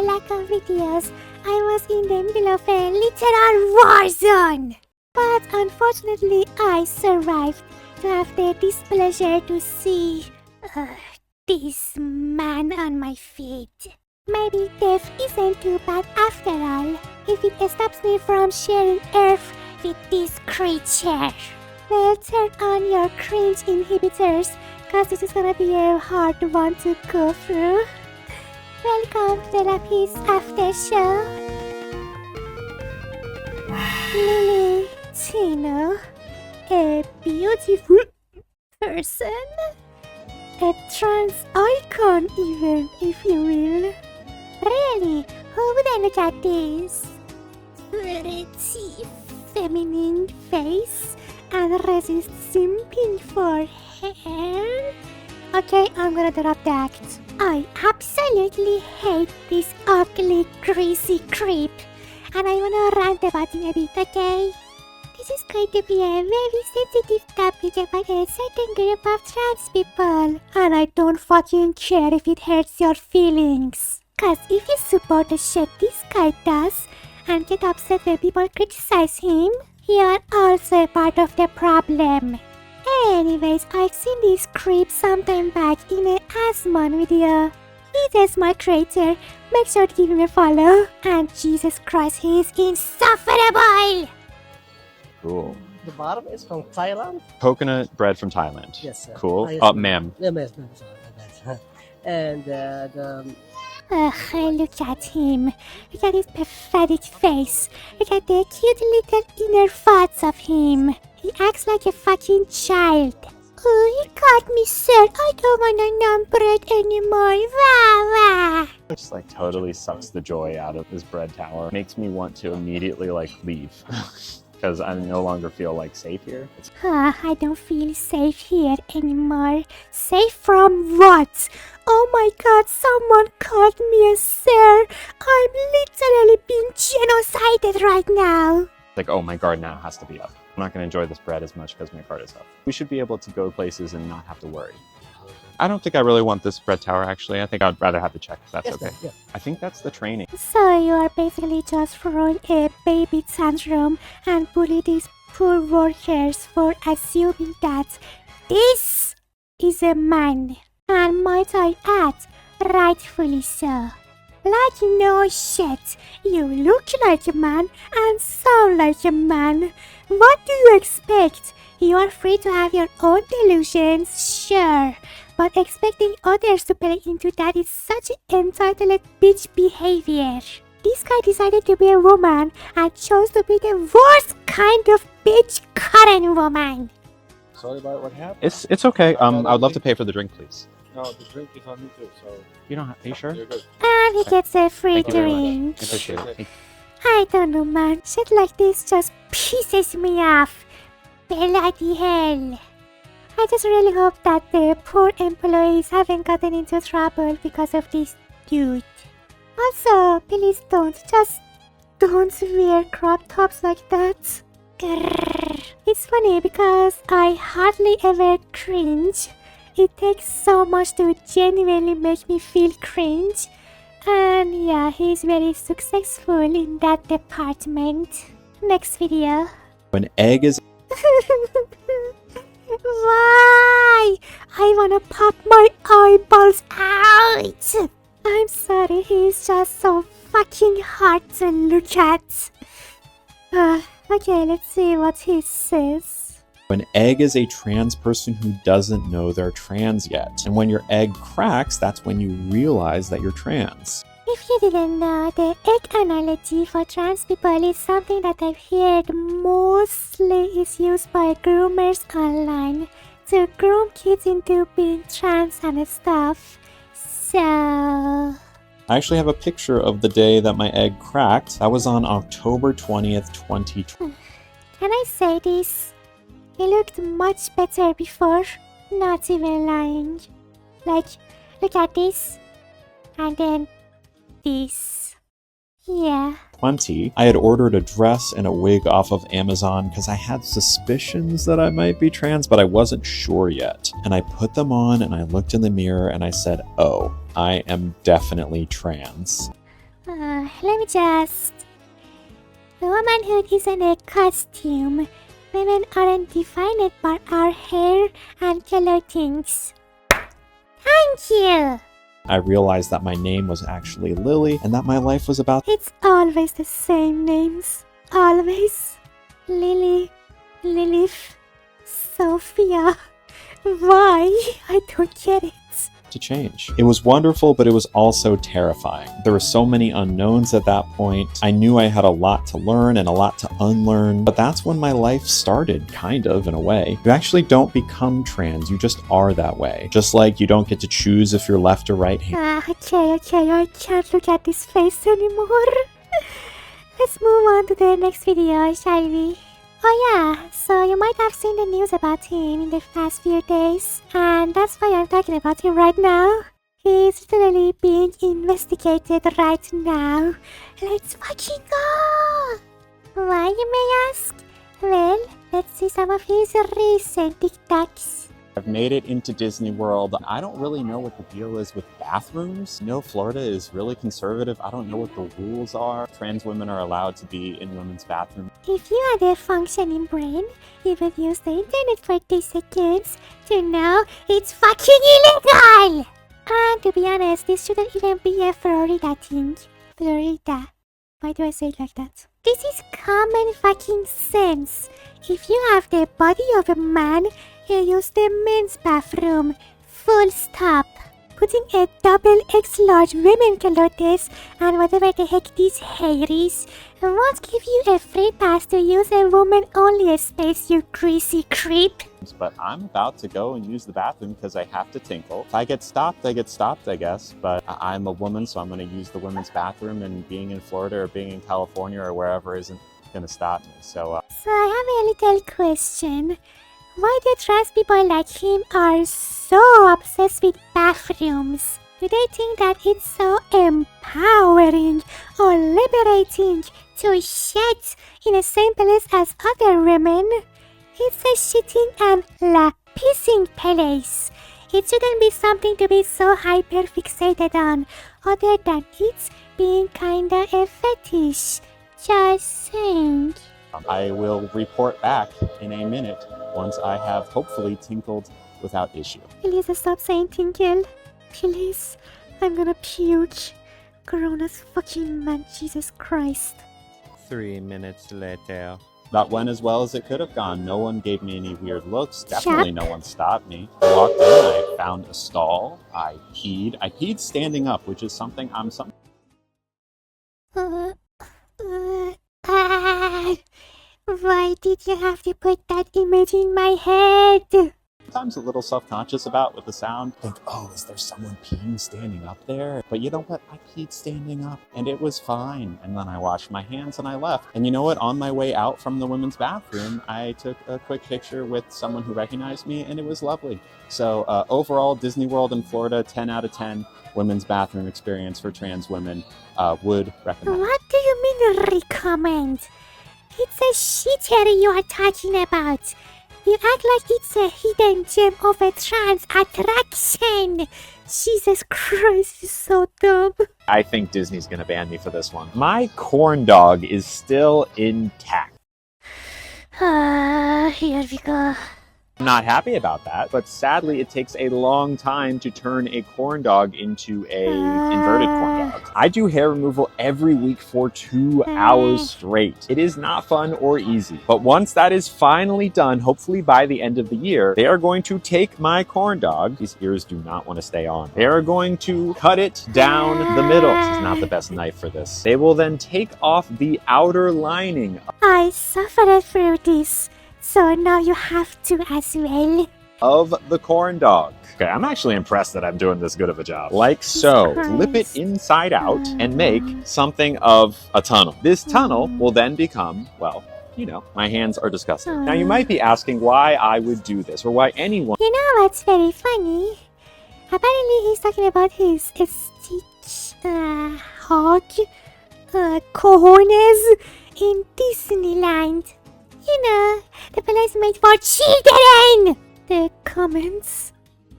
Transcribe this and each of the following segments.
lack of videos, I was in the middle of a literal war zone. But unfortunately, I survived to have the displeasure to see this man on my feed. Maybe death isn't too bad after all, if it stops me from sharing Earth with this creature. Well, turn on your cringe inhibitors, cause this is gonna be a hard one to go through. Welcome to Therapy's After Show. Lillytino, a beautiful person, a trans icon even, if you will. Really, who would look at this pretty feminine face and resist simping for hair? Okay, I'm gonna drop the act. I absolutely hate this ugly, greasy creep, and I wanna rant about him a bit, okay? This is going to be a very sensitive topic about a certain group of trans people, and I don't fucking care if it hurts your feelings. Cause if you support the shit this guy does, and get upset when people criticize him, you are also a part of the problem. Anyways, I've seen this creep sometime back in a Asmon video. He is my creator, make sure to give him a follow. And Jesus Christ, he is insufferable! Cool. The bottom is from Thailand? Coconut bread from Thailand. Yes, sir. Cool. Ma'am. Yeah, ma'am. Sorry. And Ugh, look at him. Look at his pathetic face. Look at the cute little inner thoughts of him. He acts like a fucking child. Oh, you got me, sir. I don't want a naan bread anymore. Wah, wah. Just like totally sucks the joy out of this bread tower. Makes me want to immediately like leave. Because I no longer feel like safe here. I don't feel safe here anymore. Safe from what? Oh my god, someone called me a sir. I'm literally being genocided right now. Like, oh, my guard now has to be up. I'm not going to enjoy this bread as much because my guard is up. We should be able to go places and not have to worry. I don't think I really want this bread tower, actually. I think I'd rather have the check, if that's yes, okay. Yeah. I think that's the training. So you are basically just throwing a baby tantrum and bully these poor workers for assuming that this is a man. And might I add, rightfully so. Like no shit, you look like a man and sound like a man. What do you expect? You are free to have your own delusions, sure. But expecting others to play into that is such entitled bitch behavior. This guy decided to be a woman and chose to be the worst kind of bitch current woman. Sorry about what happened. It's okay. I'd love to pay for the drink, please. No, the drink is on me too, so... You don't have... Are you sure? You're good. And he gets a free Thank you very much. drink. I appreciate it. I don't know, man. Shit like this just pisses me off. Bloody hell. I just really hope that the poor employees haven't gotten into trouble because of this dude. Also, please don't wear crop tops like that. Grrr. It's funny because I hardly ever cringe. It takes so much to genuinely make me feel cringe. And yeah, he's very successful in that department. Next video. When egg is... Why? I wanna pop my eyeballs out! I'm sorry, he's just so fucking hard to look at. Okay, let's see what he says. When egg is a trans person who doesn't know they're trans yet. And when your egg cracks, that's when you realize that you're trans. If you didn't know, the egg analogy for trans people is something that I've heard mostly is used by groomers online to groom kids into being trans and stuff. So... I actually have a picture of the day that my egg cracked. That was on October 20th, 2020. Can I say this? He looked much better before. Not even lying. Like, look at this. And then this. Yeah. I had ordered a dress and a wig off of Amazon because I had suspicions that I might be trans, but I wasn't sure yet. And I put them on and I looked in the mirror and I said, oh, I am definitely trans. let me just... Womanhood isn't a costume. Women aren't defined by our hair and clothings. Thank you! I realized that my name was actually Lily and that my life was about... It's always the same names. Always. Lily, Lilith, Sophia. Why? I don't get it. to change. It was wonderful, but it was also terrifying. There were so many unknowns at that point. I knew I had a lot to learn and a lot to unlearn, but that's when my life started, kind of, in a way. You actually don't become trans, you just are that way. Just like you don't get to choose if you're left or right handed. Okay, I can't look at this face anymore. Let's move on to the next video, shall we? Oh yeah, so you might have seen the news about him in the past few days, and that's why I'm talking about him right now. He's literally being investigated right now. Let's fucking go! Why, you may ask? Well, let's see some of his recent TikToks. I've made it into Disney World. I don't really know what the deal is with bathrooms. No, Florida is really conservative. I don't know what the rules are. Trans women are allowed to be in women's bathrooms. If you had a functioning brain, you would use the internet for 2 seconds to know it's fucking illegal! And to be honest, this shouldn't even be a Florida thing. Florida. Why do I say it like that? This is common fucking sense. If you have the body of a man, you use the men's bathroom. Full stop. Putting a double X large women clothes and whatever the heck this hair is won't give you a free pass to use a woman only space, you greasy creep. But I'm about to go and use the bathroom because I have to tinkle. If I get stopped, I guess. But I'm a woman, so I'm going to use the women's bathroom, and being in Florida or being in California or wherever isn't going to stop me. So I have a little question. Why do trans people like him are so obsessed with bathrooms? Do they think that it's so empowering or liberating to shit in the same place as other women? It's a shitting and pissing place. It shouldn't be something to be so hyper-fixated on, other than it's being kinda a fetish. Just saying. I will report back in a minute once I have hopefully tinkled without issue. Please stop saying tinkle. Please. I'm gonna puke. Corona's fucking man, Jesus Christ. 3 minutes later. That went as well as it could have gone. No one gave me any weird looks. Definitely no one stopped me. I walked in, I found a stall. I peed. I peed standing up, which is something Why did you have to put that image in my head? sometimes a little self-conscious about with the sound. Think, oh, is there someone peeing standing up there? But you know what? I peed standing up and it was fine. And then I washed my hands and I left. And you know what? On my way out from the women's bathroom, I took a quick picture with someone who recognized me and it was lovely. So overall, Disney World in Florida, 10 out of 10 women's bathroom experience for trans women. Would recommend. What do you mean recommend? It's a shitter you are talking about. You act like it's a hidden gem of a trans attraction. Jesus Christ, you're so dumb. I think Disney's gonna ban me for this one. My corn dog is still intact. Here we go. I'm not happy about that, but sadly it takes a long time to turn a corn dog into a inverted corn dog. I do hair removal every week for 2 hours straight. It is not fun or easy, but once that is finally done, hopefully by the end of the year, they are going to take my corn dog. These ears do not want to stay on. They are going to cut it down the middle. This is not the best knife for this. They will then take off the outer lining I suffered through this. So now you have to as well. Of the corn dog. Okay, I'm actually impressed that I'm doing this good of a job. Like so, flip it inside out and make something of a tunnel. This tunnel will then become, well, you know, my hands are disgusting. Now you might be asking why I would do this or why anyone... You know what's very funny? Apparently he's talking about his Stitch hog cojones in Disneyland. You know, the place made for children! The comments.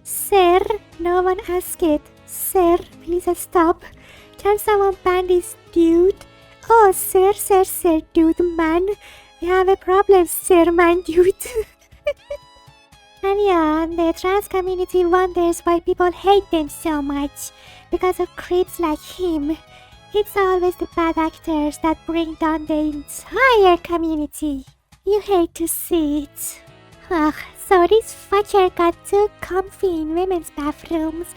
Sir, no one asked it. Sir, please stop. can someone ban this dude? Oh, sir, dude, man. We have a problem, sir, man, dude. And yeah, the trans community wonders why people hate them so much. Because of creeps like him. It's always the bad actors that bring down the entire community. You hate to see it. Ugh, so this fucker got too comfy in women's bathrooms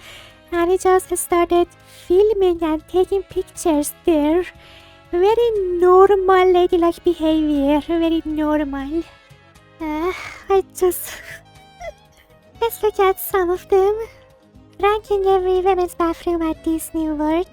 and he just started filming and taking pictures there. Very normal ladylike behavior, very normal. Let's look at some of them. Ranking every women's bathroom at Disney World.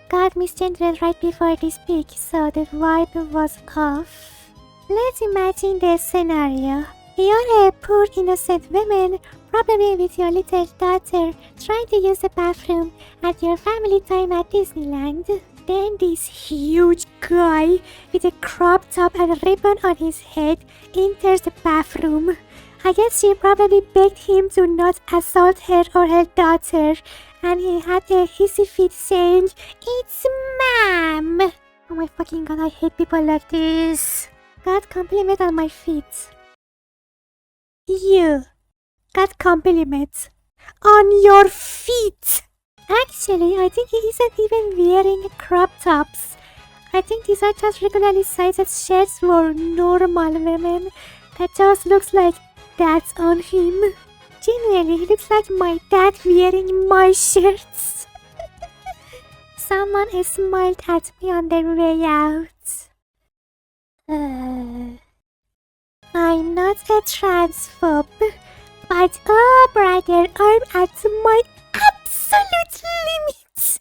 Got misgendered right before this pic, so the vibe was off. Let's imagine the scenario. You're a poor innocent woman, probably with your little daughter, trying to use the bathroom at your family time at Disneyland. Then this huge guy with a crop top and a ribbon on his head enters the bathroom. I guess she probably begged him to not assault her or her daughter, and he had a hissy fit saying, "It's ma'am." Oh my fucking god, I hate people like this. Got compliment on my feet. You got compliment on your feet. Actually, I think he isn't even wearing crop tops. I think these are just regularly sized shirts for normal women. That just looks like that's on him. Genuinely, he looks like my dad wearing my shirts. Someone smiled at me on their way out. I'm not a transphobe, but oh brother, I'm at my absolute limits.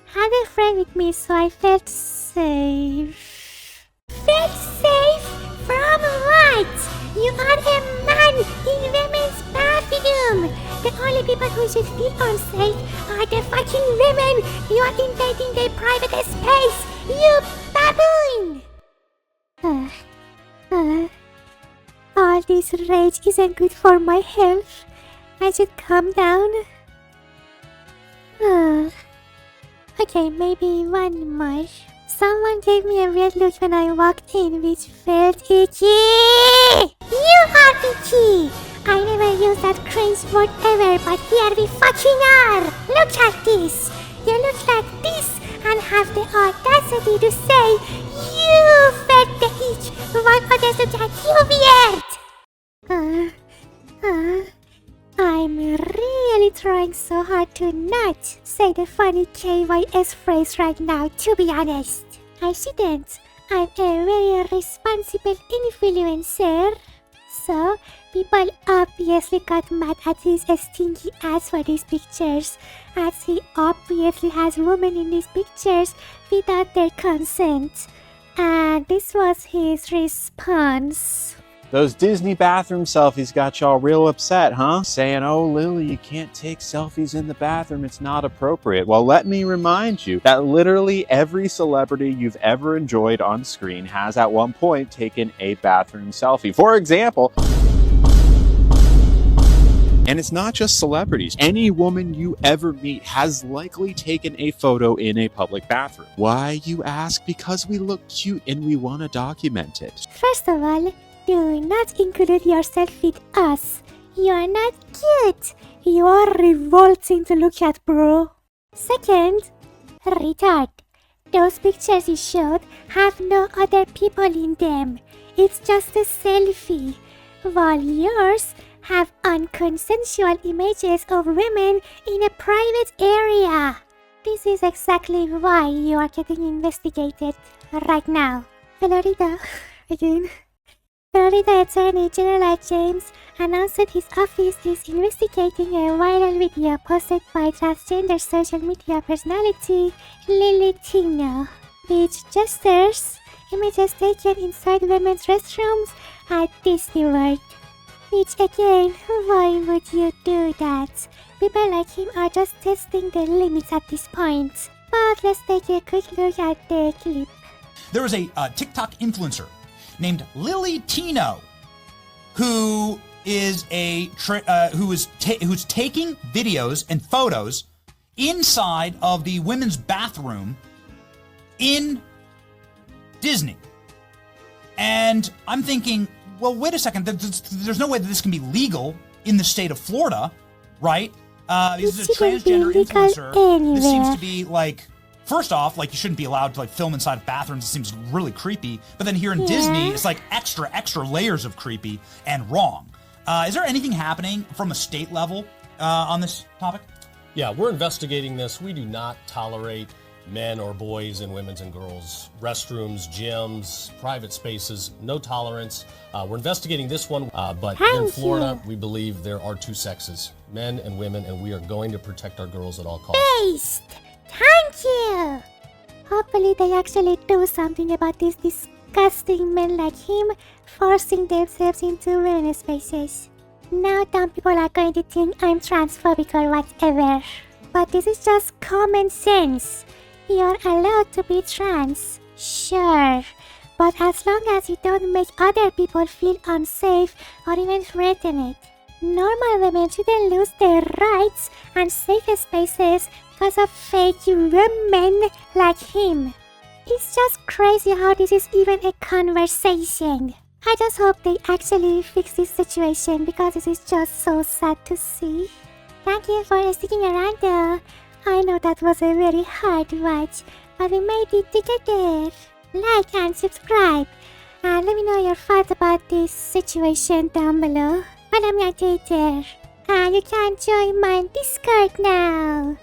Had a friend with me, so I felt safe. Felt safe? From what? You are a man in women's bathroom. The only people who should feel unsafe are the fucking women. You are invading their private space, you baboon! All this rage isn't good for my health. I should calm down. Okay, maybe one more. Someone gave me a weird look when I walked in, which felt icky. You are icky! I never used that cringe word ever, but here we fucking are! Look at this! You look like this and have the audacity to say you felt the itch while others look at you weird! I'm really trying so hard to not say the funny KYS phrase right now, to be honest. I shouldn't. I'm a very responsible influencer. So, people obviously got mad at his stinky ass for these pictures, as he obviously has women in these pictures without their consent. And this was his response. Those Disney bathroom selfies got y'all real upset, huh? Saying, "Oh, Lily, you can't take selfies in the bathroom. It's not appropriate." Well, let me remind you that literally every celebrity you've ever enjoyed on screen has at one point taken a bathroom selfie. For example, and it's not just celebrities. Any woman you ever meet has likely taken a photo in a public bathroom. Why, you ask? Because we look cute and we want to document it. First of all, do not include yourself with us. You are not cute. You are revolting to look at, bro. Second, retard. Those pictures you showed have no other people in them. It's just a selfie. While yours have unconsensual images of women in a private area. This is exactly why you are getting investigated right now. Florida, again. Florida Attorney General James announced that his office is investigating a viral video posted by transgender social media personality Lillytino, which gestures images taken inside women's restrooms at Disney World. Which again, why would you do that? People like him are just testing the limits at this point. But let's take a quick look at the clip. There was a TikTok influencer named Lillytino who's taking videos and photos inside of the women's bathroom in Disney. And I'm thinking, well, wait a second. There's no way that this can be legal in the state of Florida, right? This is a transgender influencer. This seems to be like, first off, like you shouldn't be allowed to like film inside of bathrooms. It seems really creepy. But then here in Disney, it's like extra layers of creepy and wrong. Is there anything happening from a state level on this topic? Yeah, we're investigating this. We do not tolerate men or boys in women's and girls' restrooms, gyms, private spaces, no tolerance. We're investigating this one, but here in Florida, we believe there are two sexes, men and women, and we are going to protect our girls at all costs. Thank you! Hopefully they actually do something about these disgusting men like him forcing themselves into women's spaces. Now dumb people are going to think I'm transphobic or whatever. But this is just common sense. You're allowed to be trans, sure, but as long as you don't make other people feel unsafe or even threaten it. Normal women shouldn't lose their rights and safe spaces because of fake women like him. It's just crazy how this is even a conversation. I just hope they actually fix this situation because this is just so sad to see. Thank you for sticking around though. I know that was a very hard watch, but we made it together. Like and subscribe, and let me know your thoughts about this situation down below. Follow me on Twitter, and you can join my Discord now.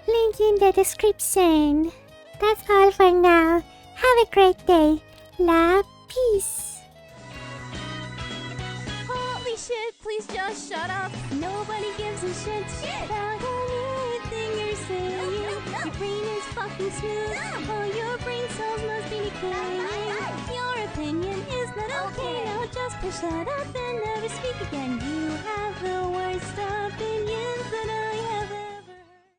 Link in the description. That's all for now. Have a great day. Love, peace. Holy shit, please just shut up. Nobody gives a shit about anything you're saying. Your brain is fucking smooth. All your brain cells must be decaying. Your opinion is not okay. Now just push that up and never speak again. You have